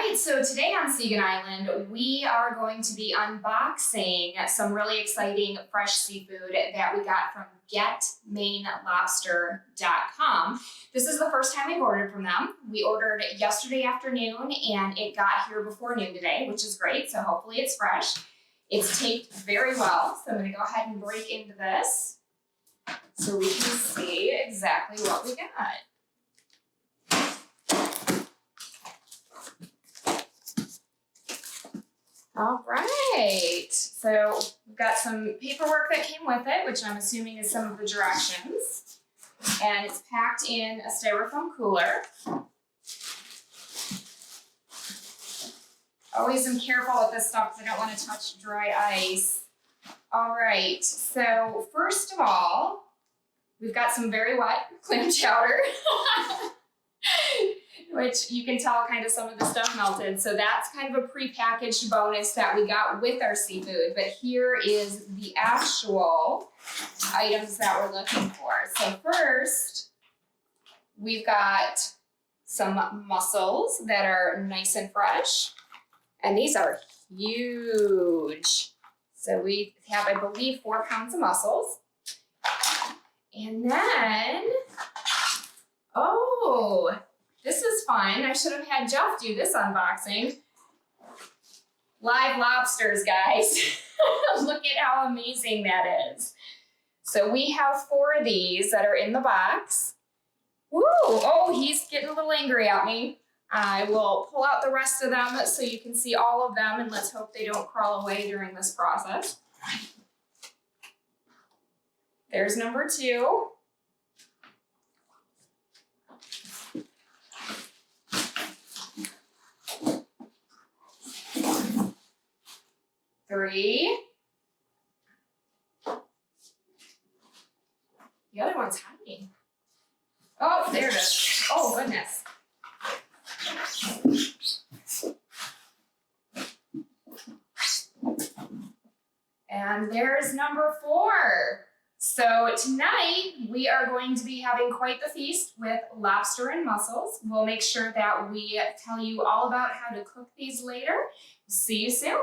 right, so today on Seagan Island, we are going to be unboxing some really exciting fresh seafood that we got from GetMaineLobster.com. This is the first time we've ordered from them. We ordered yesterday afternoon and it got here before noon today, which is great, so hopefully it's fresh. It's taped very well, so I'm going to go ahead and break into this so we can see exactly what we got. All right, so we've got some paperwork that came with it, which I'm assuming is some of the directions. And it's packed in a styrofoam cooler. Always am careful with this stuff because I don't want to touch dry ice. All right, so first of all, we've got some very wet clam chowder. Which you can tell kind of some of the stuff melted. So that's kind of a prepackaged bonus that we got with our seafood. But here is the actual items that we're looking for. So first, we've got some mussels that are nice and fresh. And these are huge. So we have, I believe, 4 pounds of mussels. And then, oh, this is fun. I should have had Jeff do this unboxing. Live lobsters, guys. Look at how amazing that is. So we have 4 of these that are in the box. Woo! Oh, he's getting a little angry at me. I will pull out the rest of them so you can see all of them, and let's hope they don't crawl away during this process. There's number 2. Three. The other one's hiding. Oh, there it is. Oh, goodness. And there's number 4. So tonight we are going to be having quite the feast with lobster and mussels. We'll make sure that we tell you all about how to cook these later. See you soon.